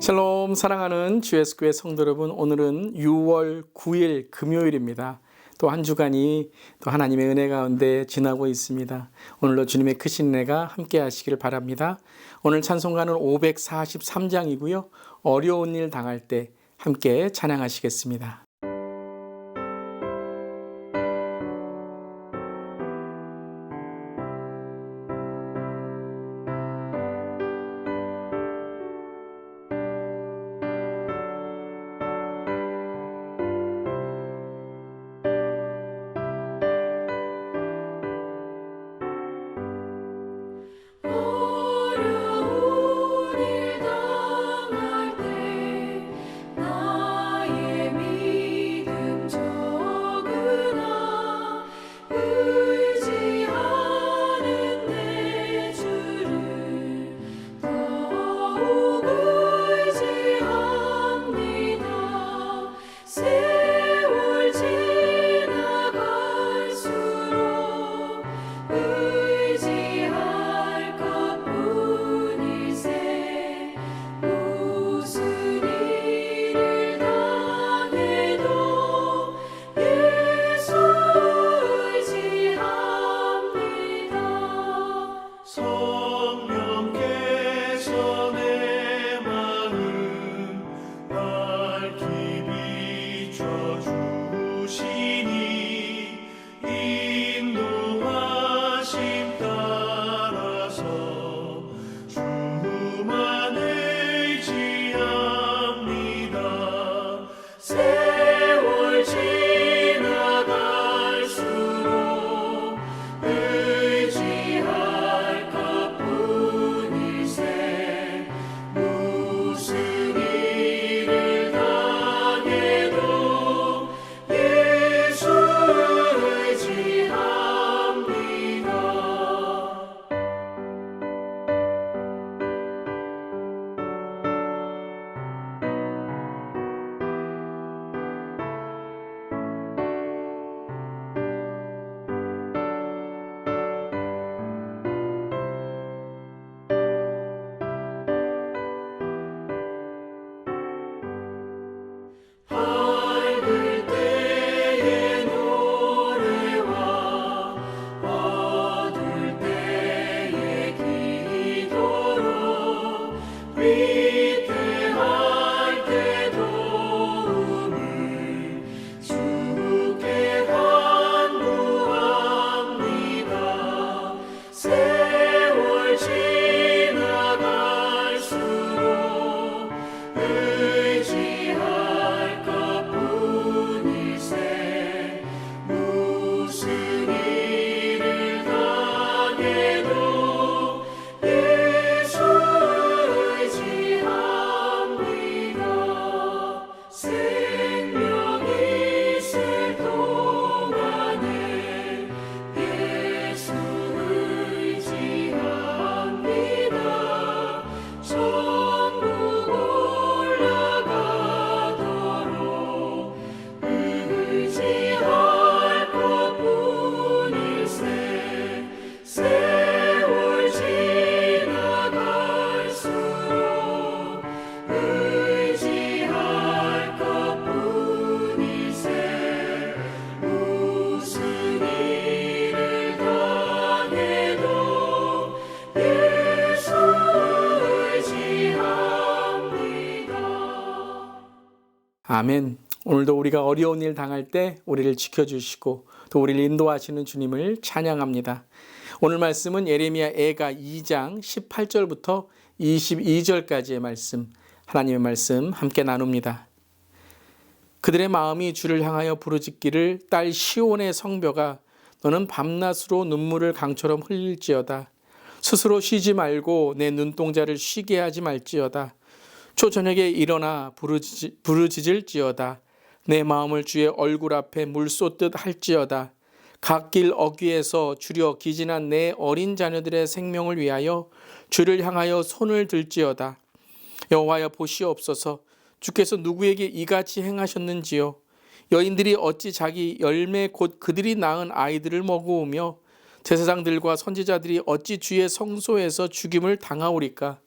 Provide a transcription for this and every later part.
샬롬, 사랑하는 주예수교회 성도 여러분, 오늘은 6월 9일 금요일입니다. 또 한 주간이 또 하나님의 은혜 가운데 지나고 있습니다. 오늘도 주님의 크신 은혜가 함께 하시기를 바랍니다. 오늘 찬송가는 543장이고요. 어려운 일 당할 때 함께 찬양하시겠습니다. 아멘. 오늘도 우리가 어려운 일 당할 때 우리를 지켜주시고 또 우리를 인도하시는 주님을 찬양합니다. 오늘 말씀은 예레미야 애가 2장 18절부터 22절까지의 말씀, 하나님의 말씀 함께 나눕니다. 그들의 마음이 주를 향하여 부르짖기를 딸 시온의 성벽아 너는 밤낮으로 눈물을 강처럼 흘릴지어다. 스스로 쉬지 말고 내 눈동자를 쉬게 하지 말지어다. 초저녁에 일어나 부르짖을지어다. 내 마음을 주의 얼굴 앞에 물 쏟듯 할지어다. 갓길 어귀에서 주려 기진한 내 어린 자녀들의 생명을 위하여 주를 향하여 손을 들지어다. 여호와여 보시옵소서. 주께서 누구에게 이같이 행하셨는지요. 여인들이 어찌 자기 열매 곧 그들이 낳은 아이들을 먹으며 제사장들과 선지자들이 어찌 주의 성소에서 죽임을 당하오리까.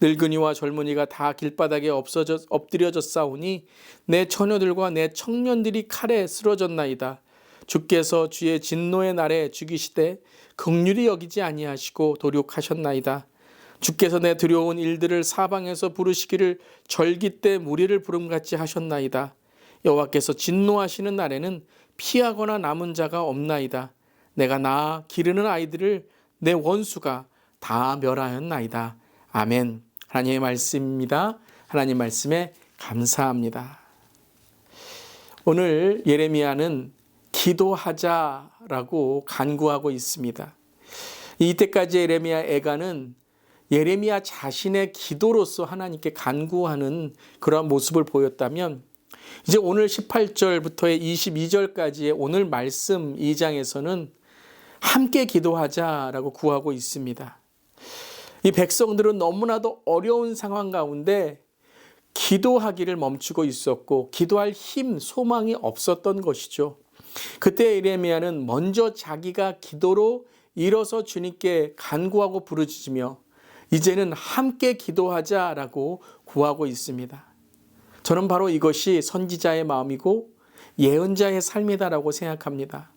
늙은이와 젊은이가 다 길바닥에 엎드려졌사오니 내 처녀들과 내 청년들이 칼에 쓰러졌나이다. 주께서 주의 진노의 날에 죽이시되 긍휼히 여기지 아니하시고 도륙하셨나이다. 주께서 내 두려운 일들을 사방에서 부르시기를 절기 때 무리를 부름같이 하셨나이다. 여호와께서 진노하시는 날에는 피하거나 남은 자가 없나이다. 내가 낳아 기르는 아이들을 내 원수가 다 멸하였나이다. 아멘. 하나님의 말씀입니다. 하나님 말씀에 감사합니다. 오늘 예레미야는 기도하자라고 간구하고 있습니다. 이때까지 예레미야 애가는 예레미야 자신의 기도로서 하나님께 간구하는 그러한 모습을 보였다면, 이제 오늘 18절부터의 22절까지의 오늘 말씀 2장에서는 함께 기도하자라고 구하고 있습니다. 이 백성들은 너무나도 어려운 상황 가운데 기도하기를 멈추고 있었고 기도할 힘, 소망이 없었던 것이죠. 그때 예레미야는 먼저 자기가 기도로 일어서 주님께 간구하고 부르짖으며 이제는 함께 기도하자라고 구하고 있습니다. 저는 바로 이것이 선지자의 마음이고 예언자의 삶이다라고 생각합니다.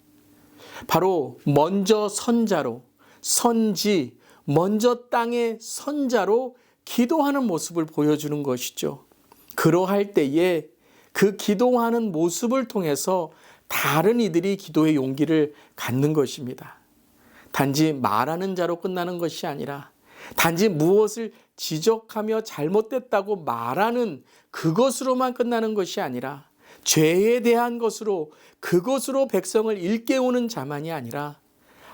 바로 먼저 선자로, 선지, 먼저 땅의 선자로 기도하는 모습을 보여주는 것이죠. 그러할 때에 그 기도하는 모습을 통해서 다른 이들이 기도의 용기를 갖는 것입니다. 단지 말하는 자로 끝나는 것이 아니라 단지 무엇을 지적하며 잘못됐다고 말하는 그것으로만 끝나는 것이 아니라 죄에 대한 것으로, 그것으로 백성을 일깨우는 자만이 아니라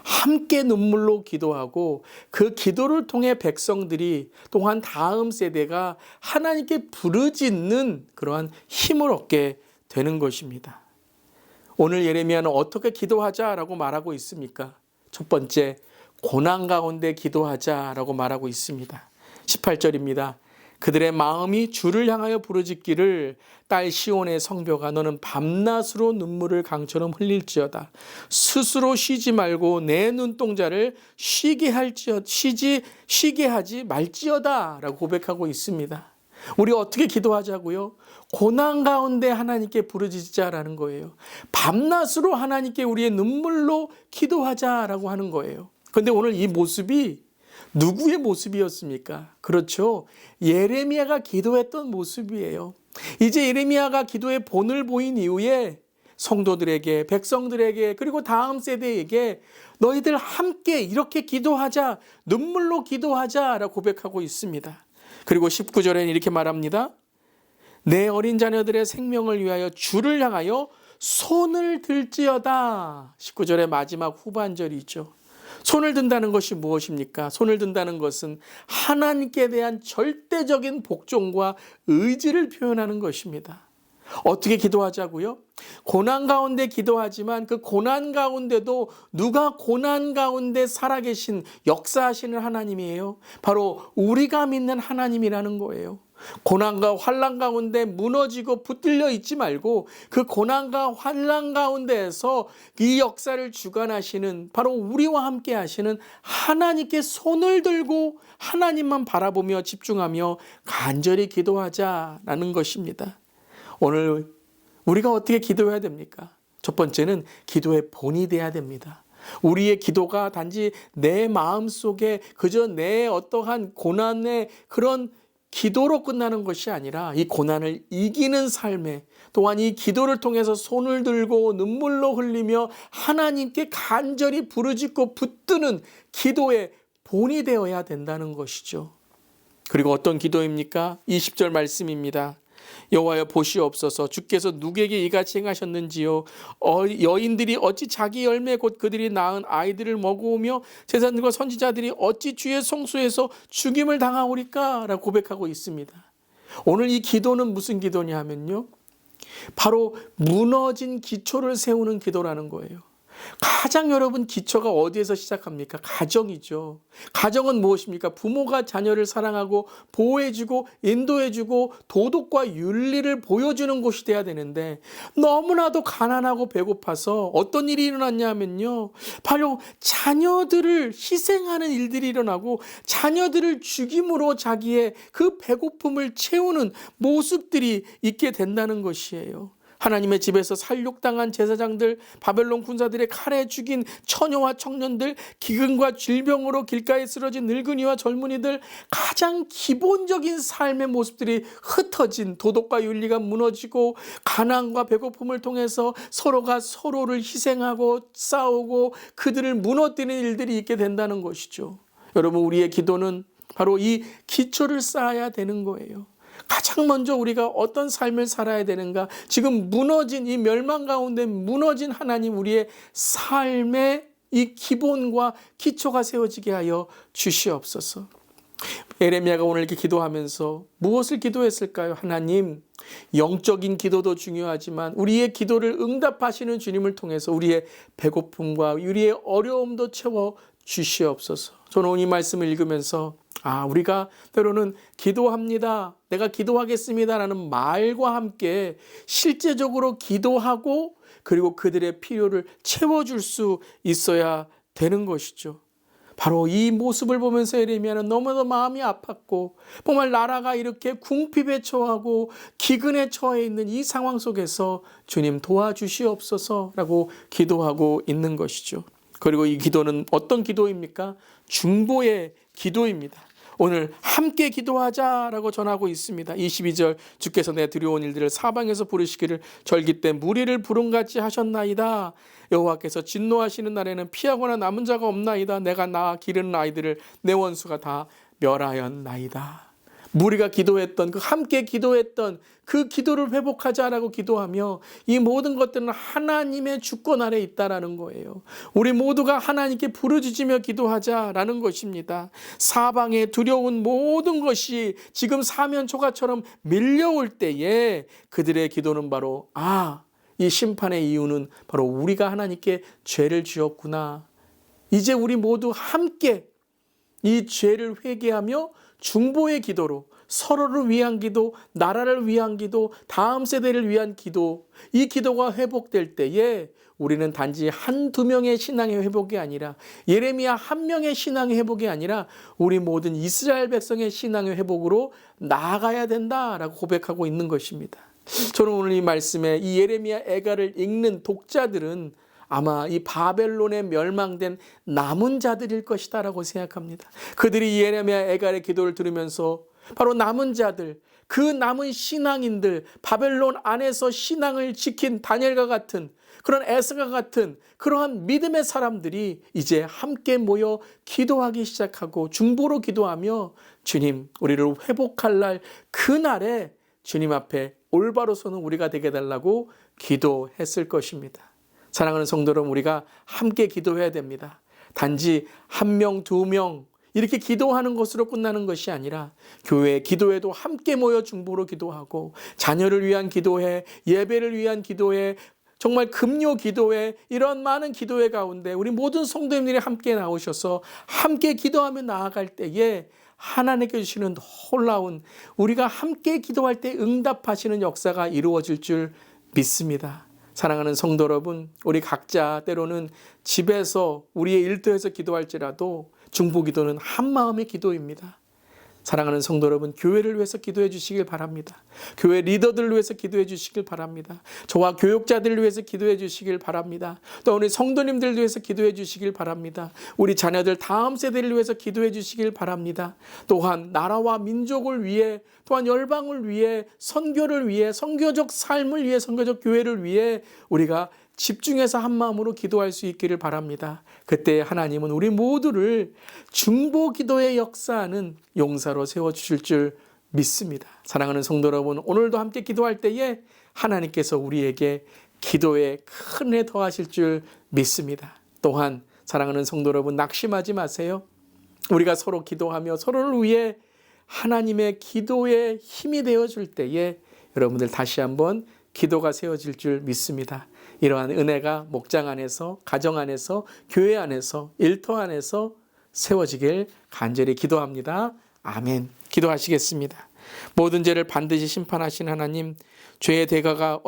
함께 눈물로 기도하고 그 기도를 통해 백성들이 또한 다음 세대가 하나님께 부르짖는 그러한 힘을 얻게 되는 것입니다. 오늘 예레미야는 어떻게 기도하자라고 말하고 있습니까? 첫 번째, 고난 가운데 기도하자라고 말하고 있습니다. 18절입니다. 그들의 마음이 주를 향하여 부르짖기를 딸 시온의 성벽아 너는 밤낮으로 눈물을 강처럼 흘릴지어다. 스스로 쉬지 말고 내 눈동자를 쉬게 하지 말지어다 라고 고백하고 있습니다. 우리 어떻게 기도하자고요? 고난 가운데 하나님께 부르짖자라는 거예요. 밤낮으로 하나님께 우리의 눈물로 기도하자라고 하는 거예요. 그런데 오늘 이 모습이 누구의 모습이었습니까? 그렇죠. 예레미야가 기도했던 모습이에요. 이제 예레미야가 기도의 본을 보인 이후에 성도들에게, 백성들에게, 그리고 다음 세대에게 너희들 함께 이렇게 기도하자, 눈물로 기도하자라고 고백하고 있습니다. 그리고 19절에는 이렇게 말합니다. 내 어린 자녀들의 생명을 위하여 주를 향하여 손을 들지어다. 19절의 마지막 후반절이죠. 손을 든다는 것이 무엇입니까? 손을 든다는 것은 하나님께 대한 절대적인 복종과 의지를 표현하는 것입니다. 어떻게 기도하자고요? 고난 가운데 기도하지만 그 고난 가운데도 누가 고난 가운데 살아계신 역사하시는 하나님이에요? 바로 우리가 믿는 하나님이라는 거예요. 고난과 환난 가운데 무너지고 붙들려 있지 말고 그 고난과 환난 가운데에서 이 역사를 주관하시는 바로 우리와 함께 하시는 하나님께 손을 들고 하나님만 바라보며 집중하며 간절히 기도하자라는 것입니다. 오늘 우리가 어떻게 기도해야 됩니까? 첫 번째는 기도의 본이 돼야 됩니다. 우리의 기도가 단지 내 마음속에 그저 내 어떠한 고난의 그런 기도로 끝나는 것이 아니라 이 고난을 이기는 삶에, 또한 이 기도를 통해서 손을 들고 눈물로 흘리며 하나님께 간절히 부르짖고 붙드는 기도의 본이 되어야 된다는 것이죠. 그리고 어떤 기도입니까? 20절 말씀입니다. 여호와여 보시옵소서 주께서 누구에게 이같이 행하셨는지요. 여인들이 어찌 자기 열매 곧 그들이 낳은 아이들을 먹어오며 제사장들과 선지자들이 어찌 주의 성소에서 죽임을 당하오리까? 라고 고백하고 있습니다. 오늘 이 기도는 무슨 기도냐 하면요, 바로 무너진 기초를 세우는 기도라는 거예요. 가장 여러분 기초가 어디에서 시작합니까? 가정이죠. 가정은 무엇입니까? 부모가 자녀를 사랑하고 보호해주고 인도해주고 도덕과 윤리를 보여주는 곳이 돼야 되는데 너무나도 가난하고 배고파서 어떤 일이 일어났냐면요. 바로 자녀들을 희생하는 일들이 일어나고 자녀들을 죽임으로 자기의 그 배고픔을 채우는 모습들이 있게 된다는 것이에요. 하나님의 집에서 살육당한 제사장들, 바벨론 군사들의 칼에 죽인 처녀와 청년들, 기근과 질병으로 길가에 쓰러진 늙은이와 젊은이들, 가장 기본적인 삶의 모습들이 흩어진, 도덕과 윤리가 무너지고 가난과 배고픔을 통해서 서로가 서로를 희생하고 싸우고 그들을 무너뜨리는 일들이 있게 된다는 것이죠. 여러분, 우리의 기도는 바로 이 기초를 쌓아야 되는 거예요. 가장 먼저 우리가 어떤 삶을 살아야 되는가? 지금 무너진 이 멸망 가운데 무너진 하나님, 우리의 삶의 이 기본과 기초가 세워지게 하여 주시옵소서. 예레미야가 오늘 이렇게 기도하면서 무엇을 기도했을까요? 하나님, 영적인 기도도 중요하지만 우리의 기도를 응답하시는 주님을 통해서 우리의 배고픔과 우리의 어려움도 채워 주시옵소서. 저는 오늘 이 말씀을 읽으면서 우리가 때로는 기도합니다, 내가 기도하겠습니다 라는 말과 함께 실제적으로 기도하고 그리고 그들의 필요를 채워줄 수 있어야 되는 것이죠. 바로 이 모습을 보면서 예레미야는 너무나도 마음이 아팠고 정말 나라가 이렇게 궁핍에 처하고 기근에 처해 있는 이 상황 속에서 주님 도와주시옵소서라고 기도하고 있는 것이죠. 그리고 이 기도는 어떤 기도입니까? 중보의 기도입니다. 오늘 함께 기도하자라고 전하고 있습니다. 22절, 주께서 내 두려운 일들을 사방에서 부르시기를 절기 때 무리를 부름같이 하셨나이다. 여호와께서 진노하시는 날에는 피하거나 남은 자가 없나이다. 내가 낳아 기르는 아이들을 내 원수가 다 멸하였나이다. 무리가 기도했던, 그 함께 기도했던 그 기도를 회복하자라고 기도하며 이 모든 것들은 하나님의 주권 아래 있다라는 거예요. 우리 모두가 하나님께 부르짖으며 기도하자라는 것입니다. 사방에 두려운 모든 것이 지금 사면초가처럼 밀려올 때에 그들의 기도는 바로 이 심판의 이유는 바로 우리가 하나님께 죄를 지었구나. 이제 우리 모두 함께 이 죄를 회개하며 중보의 기도로 서로를 위한 기도, 나라를 위한 기도, 다음 세대를 위한 기도, 이 기도가 회복될 때에 우리는 단지 한두 명의 신앙의 회복이 아니라 예레미야 한 명의 신앙의 회복이 아니라 우리 모든 이스라엘 백성의 신앙의 회복으로 나아가야 된다라고 고백하고 있는 것입니다. 저는 오늘 이 말씀에 이 예레미야 애가를 읽는 독자들은 아마 이 바벨론에 멸망된 남은 자들일 것이다 라고 생각합니다. 그들이 예레미야 애갈의 기도를 들으면서 바로 남은 자들, 그 남은 신앙인들, 바벨론 안에서 신앙을 지킨 다니엘과 같은 그런 에스가 같은 그러한 믿음의 사람들이 이제 함께 모여 기도하기 시작하고 중보로 기도하며 주님, 우리를 회복할 날 그날에 주님 앞에 올바로 서는 우리가 되게 달라고 기도했을 것입니다. 사랑하는 성도 여러분, 우리가 함께 기도해야 됩니다. 단지 한 명, 두 명 이렇게 기도하는 것으로 끝나는 것이 아니라 교회 기도회도 함께 모여 중보로 기도하고 자녀를 위한 기도회, 예배를 위한 기도회, 정말 금요 기도회, 이런 많은 기도회 가운데 우리 모든 성도님들이 함께 나오셔서 함께 기도하며 나아갈 때에 하나님께 주시는 놀라운, 우리가 함께 기도할 때 응답하시는 역사가 이루어질 줄 믿습니다. 사랑하는 성도 여러분, 우리 각자 때로는 집에서 우리의 일터에서 기도할지라도 중보기도는 한마음의 기도입니다. 사랑하는 성도 여러분, 교회를 위해서 기도해 주시길 바랍니다. 교회 리더들을 위해서 기도해 주시길 바랍니다. 저와 교육자들을 위해서 기도해 주시길 바랍니다. 또 우리 성도님들을 위해서 기도해 주시길 바랍니다. 우리 자녀들 다음 세대를 위해서 기도해 주시길 바랍니다. 또한 나라와 민족을 위해, 또한 열방을 위해, 선교를 위해, 선교적 삶을 위해, 선교적 교회를 위해 우리가 집중해서 한 마음으로 기도할 수 있기를 바랍니다. 그때 하나님은 우리 모두를 중보 기도의 역사하는 용사로 세워주실 줄 믿습니다. 사랑하는 성도 여러분, 오늘도 함께 기도할 때에 하나님께서 우리에게 기도에 큰 애 더하실 줄 믿습니다. 또한 사랑하는 성도 여러분, 낙심하지 마세요. 우리가 서로 기도하며 서로를 위해 하나님의 기도에 힘이 되어줄 때에 여러분들 다시 한번 기도가 세워질 줄 믿습니다. 이러한 은혜가 목장 안에서, 가정 안에서, 교회 안에서, 일터 안에서 세워지길 간절히 기도합니다. 아멘. 기도하시겠습니다. 모든 죄를 반드시 심판하신 하나님, 죄의 대가가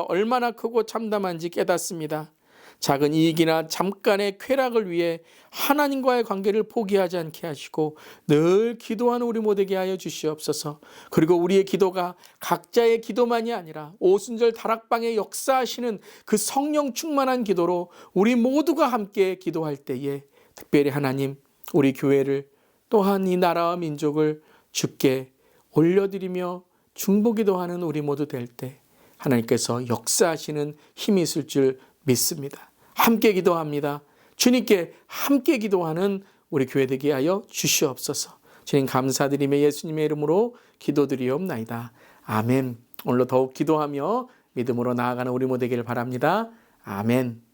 얼마나 크고 참담한지 깨닫습니다. 작은 이익이나 잠깐의 쾌락을 위해 하나님과의 관계를 포기하지 않게 하시고 늘 기도하는 우리 모두에게 하여 주시옵소서. 그리고 우리의 기도가 각자의 기도만이 아니라 오순절 다락방에 역사하시는 그 성령 충만한 기도로 우리 모두가 함께 기도할 때에 특별히 하나님, 우리 교회를 또한 이 나라와 민족을 주께 올려드리며 중보기도하는 우리 모두 될 때 하나님께서 역사하시는 힘이 있을 줄 믿습니다. 함께 기도합니다. 주님께 함께 기도하는 우리 교회 되게 하여 주시옵소서. 주님 감사드리며 예수님의 이름으로 기도드리옵나이다. 아멘. 오늘도 더욱 기도하며 믿음으로 나아가는 우리 모두 되기를 바랍니다. 아멘.